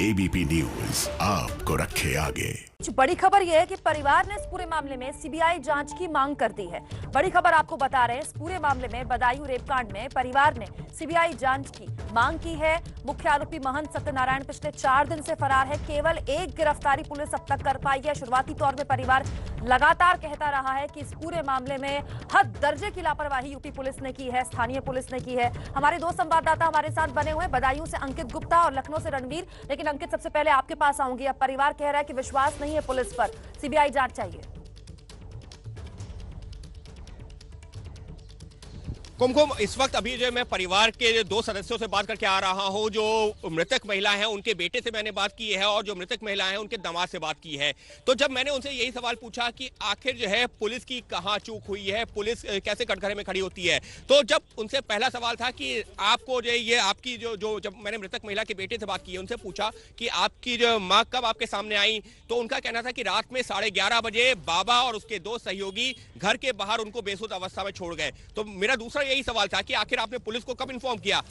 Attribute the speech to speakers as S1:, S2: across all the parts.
S1: ABP news आपको रखे आगे।
S2: बड़ी खबर यह है कि परिवार ने इस पूरे मामले में सीबीआई जांच की मांग कर दी है। बड़ी खबर आपको बता रहे हैं, इस पूरे मामले में बदायूं रेपकांड में परिवार ने सीबीआई जांच की मांग की है। मुख्य आरोपी महंत सत्यनारायण पिछले 4 दिन से फरार है। केवल एक गिरफ्तारी पुलिस अब तक कर पाई है। शुरुआती तौर में परिवार लगातार कहता रहा है कि इस पूरे मामले में हद दर्जे की लापरवाही यूपी पुलिस ने की है, स्थानीय पुलिस ने की है। हमारे 2 संवाददाता हमारे साथ बने हुए, बदायूं से अंकित गुप्ता और लखनऊ से रणवीर। लेकिन अंकित, सबसे पहले आपके पास आऊंगी। अब परिवार कह रहा है कि विश्वास नहीं है पुलिस पर, सीबीआई जांच चाहिए।
S3: कुमकुम, इस वक्त अभी जो मैं परिवार के 2 सदस्यों से बात करके आ रहा हूं। जो मृतक महिला है उनके बेटे से मैंने बात की है और जो मृतक महिला है उनके दामाद से बात की है। तो जब मैंने उनसे यही सवाल पूछा कि आखिर जो है पुलिस की कहां चूक हुई है, पुलिस कैसे कटघरे में खड़ी होती है, तो जब उनसे पहला सवाल था कि आपको जो ये आपकी जो जब मैंने मृतक महिला के बेटे से बात की, उनसे पूछा कि आपकी जो माँ कब आपके सामने आई, तो उनका कहना था कि रात में 11:30 बजे बाबा और उसके 2 सहयोगी घर के बाहर उनको बेसुध अवस्था में छोड़ गए। तो मेरा दूसरा यही सवाल था कि आखिर आपने पुलिस को कब इन्फॉर्म किया।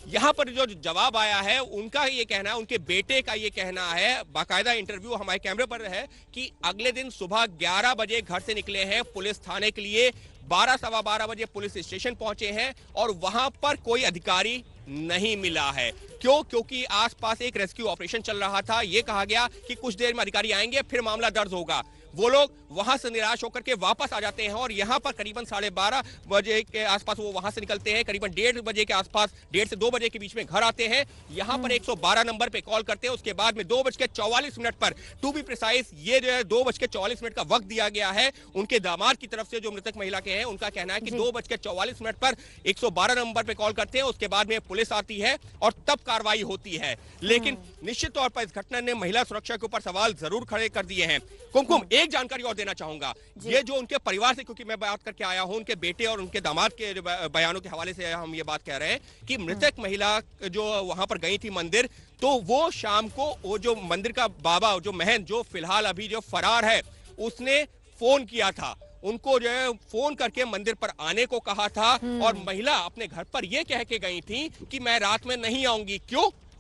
S3: यहां पर जो जवाब आया है उनका ये कहना है, उनके बेटे का ये कहना है, बाकायदा इंटरव्यू हमारे कैमरे पर है, कि अगले दिन सुबह 11 बजे घर से निकले हैं पुलिस थाने के लिए। 12 सवा 12 बजे पुलिस स्टेशन पहुंचे हैं और वहां पर कोई अधिकारी नहीं मिला है। क्योंकि आसपास एक रेस्क्यू ऑपरेशन चल रहा था। यह कहा गया कि कुछ देर में अधिकारी आएंगे, फिर मामला दर्ज होगा। वो लोग वहां से निराश होकर के वापस आ जाते हैं और यहां पर करीबन 12:30 बजे के आसपास वो वहां से निकलते हैं। करीबन 1:30 बजे के आसपास, 1:30 से 2 बजे के बीच में घर आते हैं। यहां पर 112 नंबर पे कॉल करते हैं। उसके बाद में 2:44 पर, टू बी प्रिसाइज, ये जो है 2:44 का वक्त दिया गया है उनके दामाद की तरफ से, जो मृतक महिला के हैं। उनका कहना है कि 2:44 पर 112 नंबर पे कॉल करते हैं। उसके बाद में पुलिस आती है और तब कार्रवाई होती है। लेकिन निश्चित तौर पर इस घटना ने महिला सुरक्षा के ऊपर सवाल जरूर खड़े कर दिए हैं। कुमकुम, एक जानकारी और देना चाहूंगा, ये जो उनके परिवार से, क्योंकि मैं बात करके आया हूं, उनके बेटे और उनके दामाद के बयानों के हवाले से हम ये बात कह रहे हैं कि मृतक महिला जो वहां पर गई थी मंदिर, तो वो शाम को वो जो मंदिर का बाबा, जो महंत, जो फिलहाल अभी जो फरार है, उसने फोन किया था उनको, जो है फोन करके मंदिर पर आने को कहा था। और महिला अपने घर पर यह कह के गई थी कि मैं रात में नहीं आऊंगी।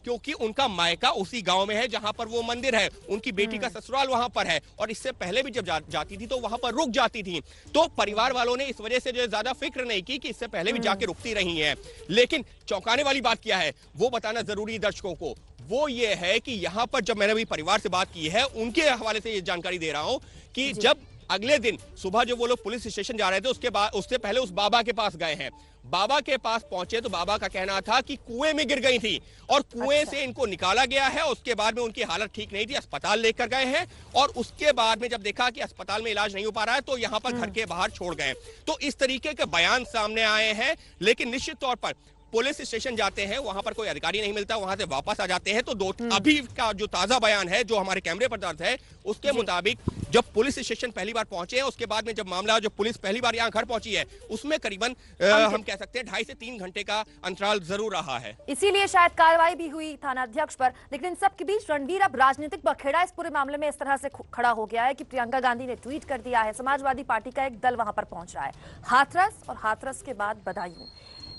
S3: क्योंकि उनका मायका उसी गांव में है जहां पर वो मंदिर है। उनकी बेटी का ससुराल वहां पर है और इससे पहले भी जब जाती थी तो वहां पर रुक जाती थी। तो परिवार वालों ने इस वजह से जो ज्यादा फिक्र नहीं की कि इससे पहले भी जाके रुकती रही हैं। लेकिन चौंकाने वाली बात क्या है वो बताना जरूरी है दर्शकों को। वो ये है कि यहां पर जब मैंने अभी परिवार से बात की है, उनके हवाले से ये जानकारी दे रहा हूं कि जब अगले दिन सुबह जो वो लोग पुलिस स्टेशन जा रहे थे, उसके बाद उससे पहले उस बाबा के पास गए हैं। बाबा के पास पहुंचे तो बाबा का कहना था कि कुएं में गिर गई थी और कुएं से इनको निकाला गया है। उसके बाद में उनकी हालत ठीक नहीं थी, अस्पताल लेकर गए हैं और उसके बाद में जब देखा कि अस्पताल में इलाज नहीं हो पा रहा है तो यहां पर घर के बाहर छोड़ गए। तो इस तरीके के बयान सामने आए हैं। लेकिन निश्चित तौर पर पुलिस स्टेशन जाते हैं, वहां पर कोई अधिकारी नहीं मिलता, वहां से वापस आ जाते हैं। तो अभी का जो ताजा बयान है जो हमारे कैमरे पर दर्ज है, उसके मुताबिक जब पुलिस स्टेशन पहली बार पहुंचे हैं, उसके बाद में जब मामला, जो पुलिस पहली बार यहां घर पहुंची है, उसमें करीबन हम कह सकते हैं 2.5 से 3 घंटे का अंतराल जरूर रहा है।
S2: इसीलिए शायद कार्रवाई भी हुई थानाध्यक्ष पर। लेकिन इन सब के बीच रणवीर, अब राजनीतिक बखेड़ा इस पूरे मामले में इस तरह से खड़ा हो गया है कि प्रियंका गांधी ने ट्वीट कर दिया है, समाजवादी पार्टी का एक दल वहां पर पहुंच रहा है। हाथरस और हाथरस के बाद बदायूं,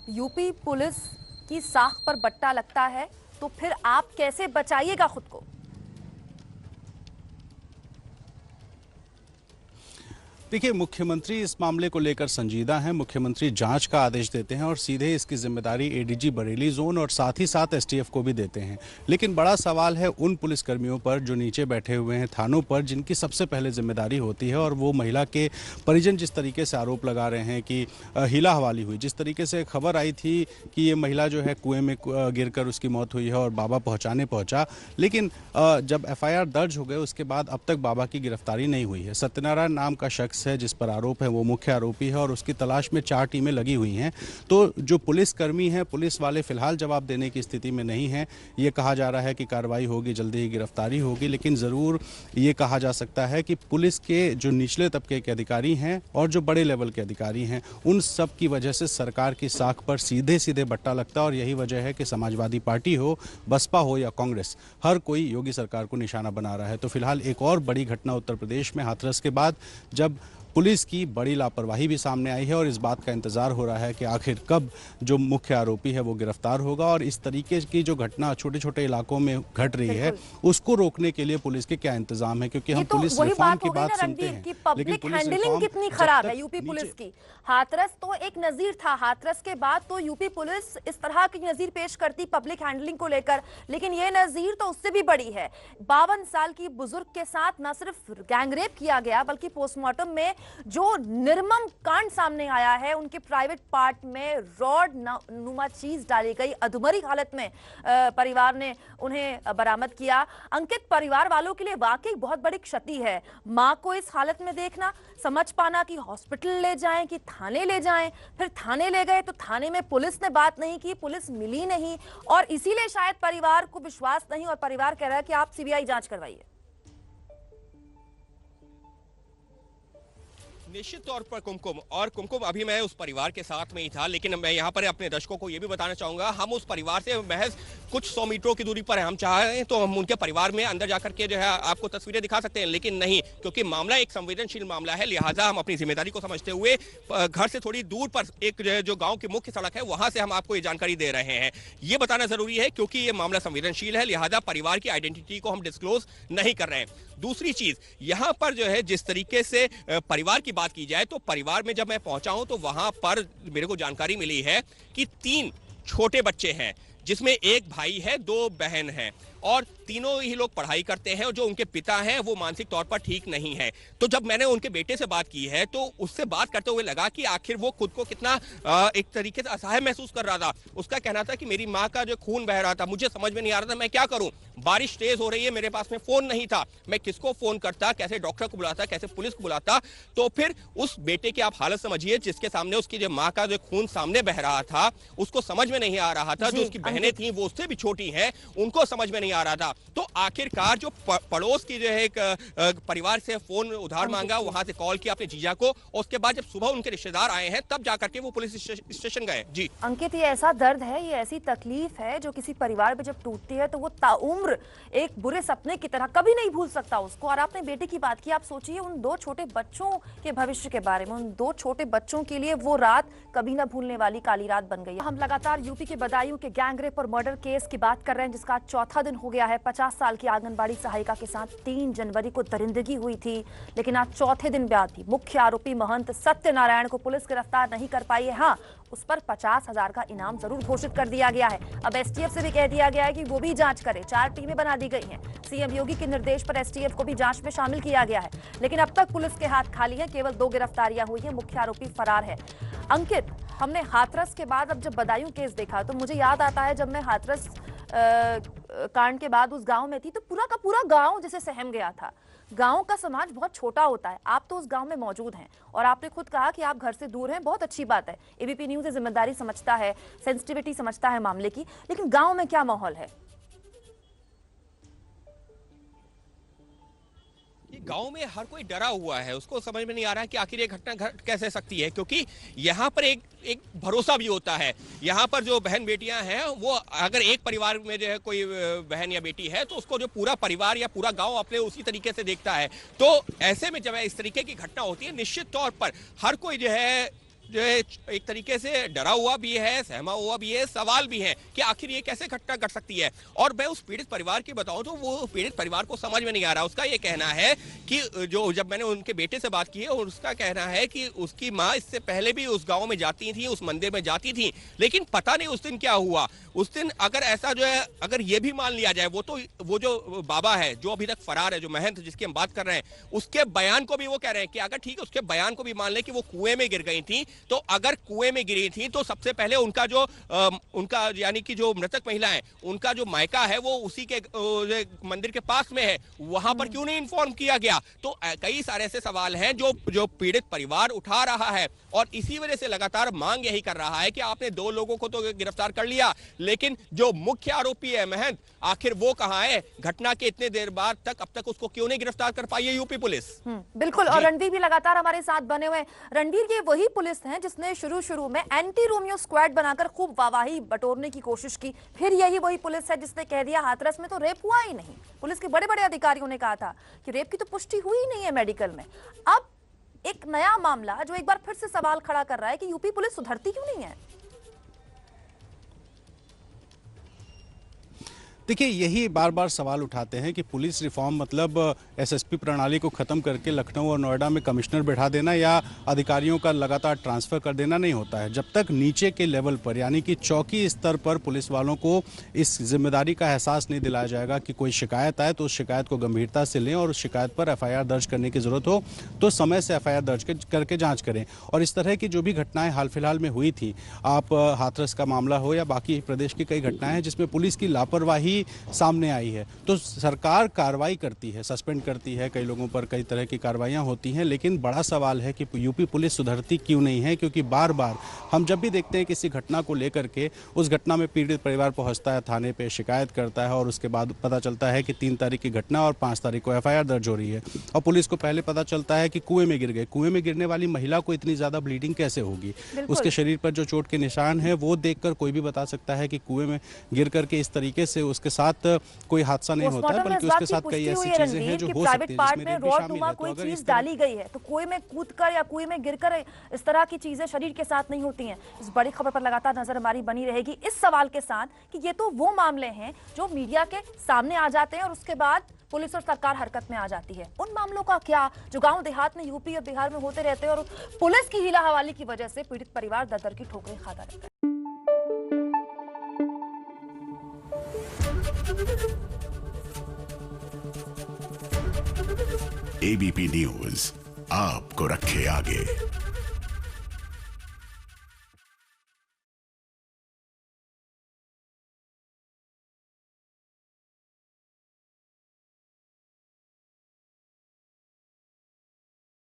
S2: यूपी पुलिस की साख पर बट्टा लगता है तो फिर आप कैसे बचाइएगा खुद को?
S4: देखिए, मुख्यमंत्री इस मामले को लेकर संजीदा हैं। मुख्यमंत्री जांच का आदेश देते हैं और सीधे इसकी जिम्मेदारी एडीजी बरेली जोन और साथ ही साथ एसटीएफ को भी देते हैं। लेकिन बड़ा सवाल है उन पुलिसकर्मियों पर जो नीचे बैठे हुए हैं थानों पर, जिनकी सबसे पहले जिम्मेदारी होती है। और वो महिला के परिजन जिस तरीके से आरोप लगा रहे हैं कि हीला हवाली हुई, जिस तरीके से खबर आई थी कि ये महिला जो है कुएं में गिरकर उसकी मौत हुई है और बाबा पहुंचा, लेकिन जब एफआईआर दर्ज हो गए उसके बाद अब तक बाबा की गिरफ्तारी नहीं हुई है। सत्यनारायण नाम का शख्स है जिस पर आरोप है, वो मुख्य आरोपी है और उसकी तलाश में 4 टीमें लगी हुई हैं। तो जो पुलिसकर्मी हैं, पुलिस वाले फिलहाल जवाब देने की स्थिति में नहीं हैं। ये कहा जा रहा है कि कार्रवाई होगी, जल्दी ही गिरफ्तारी होगी, लेकिन ज़रूर ये कहा जा सकता है कि पुलिस के जो निचले तबके के अधिकारी हैं और जो बड़े लेवल के अधिकारी हैं, उन सब की वजह से सरकार की साख पर सीधे सीधे बट्टा लगता है। और यही वजह है कि समाजवादी पार्टी हो, बसपा हो या कांग्रेस, हर कोई योगी सरकार को निशाना बना रहा है। तो फिलहाल एक और बड़ी घटना उत्तर प्रदेश में हाथरस के बाद, जब पुलिस की बड़ी लापरवाही भी सामने आई है और इस बात का इंतजार हो रहा है कि आखिर कब जो मुख्य आरोपी है वो गिरफ्तार होगा और इस तरीके की जो घटना छोटे छोटे इलाकों में घट रही है उसको रोकने के लिए पुलिस के क्या इंतजाम है, क्योंकि हम पुलिस रिफॉर्म की बात सुनते हैं
S2: पब्लिक हैंडलिंग कितनी खराब है यूपी पुलिस की। हाथरस तो एक नजीर था, हाथरस के बाद तो यूपी पुलिस इस तरह की नजीर पेश करती पब्लिक हैंडलिंग को लेकर, लेकिन ये नजीर तो उससे भी बड़ी है। 52 साल की बुजुर्ग के साथ न सिर्फ गैंगरेप किया गया बल्कि पोस्टमार्टम में जो निर्मम कांड सामने आया है, उनके प्राइवेट पार्ट में रॉड नुमा चीज डाली गई, अधमरी हालत में परिवार ने उन्हें बरामद किया। अंकित, परिवार वालों के लिए वाकई बहुत बड़ी क्षति है। मां को इस हालत में देखना, समझ पाना कि हॉस्पिटल ले जाएं कि थाने ले जाएं, फिर थाने ले गए तो थाने में पुलिस ने बात नहीं की, पुलिस मिली नहीं और इसीलिए शायद परिवार को विश्वास नहीं और परिवार कह रहा है कि आप सीबीआई जांच करवाइए।
S3: निश्चित तौर पर कुमकुम अभी मैं उस परिवार के साथ में ही था, लेकिन मैं यहाँ पर अपने दर्शकों को ये भी बताना चाहूंगा, हम उस परिवार से महज कुछ 100 मीटरों की दूरी पर हम चाहें तो हम उनके परिवार में अंदर जाकर के जो है आपको तस्वीरें दिखा सकते हैं, लेकिन नहीं, क्योंकि मामला एक संवेदनशील मामला है, लिहाजा हम अपनी जिम्मेदारी को समझते हुए घर से थोड़ी दूर पर एक जो गाँव की मुख्य सड़क है वहां से हम आपको ये जानकारी दे रहे हैं। ये बताना जरूरी है क्योंकि ये मामला संवेदनशील है, लिहाजा परिवार की आइडेंटिटी को हम डिस्क्लोज नहीं कर रहे हैं। दूसरी चीज, यहाँ पर जो है जिस तरीके से परिवार की बात की जाए तो परिवार में जब मैं पहुंचा हूं तो वहां पर मेरे को जानकारी मिली है कि 3 छोटे बच्चे हैं, जिसमें एक भाई है, 2 बहन हैं और तीनों ही लोग पढ़ाई करते हैं और जो उनके पिता हैं वो मानसिक तौर पर ठीक नहीं है। तो जब मैंने उनके बेटे से बात की है तो उससे बात करते हुए लगा कि आखिर वो खुद को कितना एक तरीके से असहाय महसूस कर रहा था। उसका कहना था कि मेरी माँ का जो खून बह रहा था, मुझे समझ में नहीं आ रहा था मैं क्या करूं, बारिश तेज हो रही है, मेरे पास में फोन नहीं था, मैं किसको फोन करता, कैसे डॉक्टर को बुलाता, कैसे पुलिस को बुलाता। तो फिर उस बेटे की आप हालत समझिए जिसके सामने उसकी जो माँ का जो खून सामने बह रहा था उसको समझ में नहीं आ रहा था, जो उसकी बहनें थी वो उससे भी छोटी हैं उनको समझ में नहीं आ रहा था। तो आखिरकार जो पड़ोस की जो है एक परिवार से फोन उधार मांगा, वहां से कॉल किया अपने जीजा को और उसके बाद जब सुबह उनके रिश्तेदार आए हैं तब जाकर के वो पुलिस स्टेशन गए। जी
S2: अंकित, ये ऐसा दर्द है, ये ऐसी तकलीफ है जो किसी परिवार में जब टूटती है तो वो ताउम्र एक बुरे सपने की तरह कभी नहीं भूल सकता उसको। और आपने बेटे की बात की, आप सोचिए उन 2 छोटे बच्चों के भविष्य के बारे में, उन 2 छोटे बच्चों के लिए वो रात कभी ना भूलने वाली काली रात बन गई। हम लगातार यूपी के बदायूं के गैंगरेप और मर्डर केस की बात कर रहे हैं जिसका 4था दिन हो गया है। 50 साल की आंगनबाड़ी सहायिका के साथ 3 जनवरी को दरिंदगी हुई थी, लेकिन आज 4थे दिन बाद भी मुख्य आरोपी महंत सत्यनारायण को पुलिस गिरफ्तार नहीं कर पाई है। हाँ, उस पर 50,000 का इनाम जरूर घोषित कर दिया गया है। अब एसटीएफ से भी कह दिया गया है कि वो भी जांच करे। 4 टीमें बना दी गई हैं। सीएम योगी के निर्देश पर एसटीएफ को भी जांच में शामिल किया गया है, लेकिन अब तक पुलिस के हाथ खाली है। केवल 2 गिरफ्तारियां हुई हैं, मुख्य आरोपी फरार है। अंकित, हमने हाथरस के बाद अब जब बदायूं केस देखा तो मुझे याद आता है जब मैं हाथरस कांड के बाद उस गांव में थी तो पूरा का पूरा गांव जैसे सहम गया था। गांव का समाज बहुत छोटा होता है, आप तो उस गांव में मौजूद हैं और आपने खुद कहा कि आप घर से दूर हैं, बहुत अच्छी बात है। एबीपी न्यूज़ जिम्मेदारी समझता है, सेंसिटिविटी समझता है मामले की, लेकिन गांव में क्या माहौल है?
S3: गांव में हर कोई डरा हुआ है, उसको समझ में नहीं आ रहा है कि आखिर ये घटना घट कैसे सकती है, क्योंकि यहाँ पर एक भरोसा भी होता है। यहाँ पर जो बहन बेटियां हैं वो अगर एक परिवार में जो है कोई बहन या बेटी है तो उसको जो पूरा परिवार या पूरा गांव अपने उसी तरीके से देखता है। तो ऐसे में जब इस तरीके की घटना होती है निश्चित तौर पर हर कोई जो है एक तरीके से डरा हुआ भी है, सहमा हुआ भी है, सवाल भी है कि आखिर ये कैसे घटना घट सकती है। और मैं उस पीड़ित परिवार की बताऊं तो वो पीड़ित परिवार को समझ में नहीं आ रहा। उसका ये कहना है कि जो जब मैंने उनके बेटे से बात की है उसका कहना है कि उसकी माँ इससे पहले भी उस गांव में जाती थी, उस मंदिर में जाती थी, लेकिन पता नहीं उस दिन क्या हुआ। उस दिन अगर ऐसा जो है अगर ये भी मान लिया जाए वो जो बाबा है जो अभी तक फरार है, जो महंत जिसकी हम बात कर रहे हैं, उसके बयान को भी वो कह रहे हैं कि अगर ठीक है उसके बयान को भी मान ले कि वो कुएं में गिर गई थी, तो अगर कुएं में गिरी थी तो सबसे पहले उनका यानी कि जो मृतक महिला है उनका जो मायका है वो उसी के मंदिर के पास में है, वहां पर क्यों नहीं इन्फॉर्म किया गया। तो कई सारे ऐसे सवाल हैं जो पीड़ित परिवार उठा रहा है और इसी वजह से लगातार मांग यही कर रहा है कि आपने 2 लोगों को तो गिरफ्तार कर लिया, लेकिन जो मुख्य आरोपी है महंत, आखिर वो कहां है? घटना के इतने देर बाद तक अब तक उसको क्यों नहीं गिरफ्तार कर पाई है यूपी पुलिस?
S2: बिल्कुल। और रणवीर भी लगातार हमारे साथ बने हुए हैं। रणवीर, ये वही पुलिस है जिसने शुरू में एंटी रोमियो स्क्वाड बनाकर खूब वाहवाही बटोरने की कोशिश की, फिर यही वही पुलिस है जिसने कह दिया हाथरस में तो रेप हुआ ही नहीं। पुलिस के बड़े बड़े अधिकारियों ने कहा था कि रेप की तो पुष्टि हुई नहीं है मेडिकल में। अब एक नया मामला जो एक बार फिर से सवाल खड़ा कर रहा है कि यूपी पुलिस सुधरती क्यों नहीं है।
S4: देखिए, यही बार बार सवाल उठाते हैं कि पुलिस रिफॉर्म मतलब एसएसपी प्रणाली को खत्म करके लखनऊ और नोएडा में कमिश्नर बैठा देना या अधिकारियों का लगातार ट्रांसफर कर देना नहीं होता है। जब तक नीचे के लेवल पर यानी कि चौकी स्तर पर पुलिस वालों को इस जिम्मेदारी का एहसास नहीं दिलाया जाएगा कि कोई शिकायत आए तो उस शिकायत को गंभीरता से लें और उस शिकायत पर एफआईआर दर्ज करने की जरूरत हो तो समय से एफआईआर दर्ज करके जाँच करें। और इस तरह की जो भी घटनाएं हाल फिलहाल में हुई थी, आप हाथरस का मामला हो या बाकी प्रदेश की कई घटनाएं हैं जिसमें पुलिस की लापरवाही सामने आई है, तो सरकार कार्रवाई करती है, सस्पेंड करती है, कई लोगों पर कई तरह की कार्रवाइयां होती हैं। लेकिन बड़ा सवाल है कि यूपी पुलिस सुधरती क्यों नहीं है, क्योंकि बार बार हम जब भी देखते हैं किसी घटना को लेकर के उस घटना में पीड़ित परिवार पहुंचता है, थाने पे शिकायत करता है और उसके बाद पता चलता है कि 3 तारीख की घटना और 5 तारीख को एफआईआर दर्ज हो रही है और पुलिस को पहले पता चलता है कि कुएं में गिर गए। कुएं में गिरने वाली महिला को इतनी ज्यादा ब्लीडिंग कैसे होगी? उसके शरीर पर जो चोट के निशान है वो देखकर कोई भी बता सकता है कि कुएं में गिर करके इस तरीके से उसके साथ कोई हादसा नहीं होता है, बल्कि उसके साथ कई ऐसी चीजें हैं जो हो सकती हैं जिसमें रेप भी शामिल है।
S2: कोई चीज डाली गई है तो कुएं में कूदकर या कुएं में गिरकर इस तरह की चीजें शरीर के साथ नहीं होती हैं। इस बड़ी खबर पर लगातार नजर हमारी बनी रहेगी इस सवाल के साथ कि ये तो वो मामले हैं जो मीडिया के सामने आ जाते हैं और उसके बाद पुलिस और सरकार हरकत में आ जाती है। उन मामलों का क्या जो गांव देहात में, यूपी और बिहार में होते रहते हैं और पुलिस की हीला हवाली की वजह से पीड़ित परिवार दर-दर की ठोकरें खाता रहता है।
S1: एबीपी न्यूज आपको रखे आगे।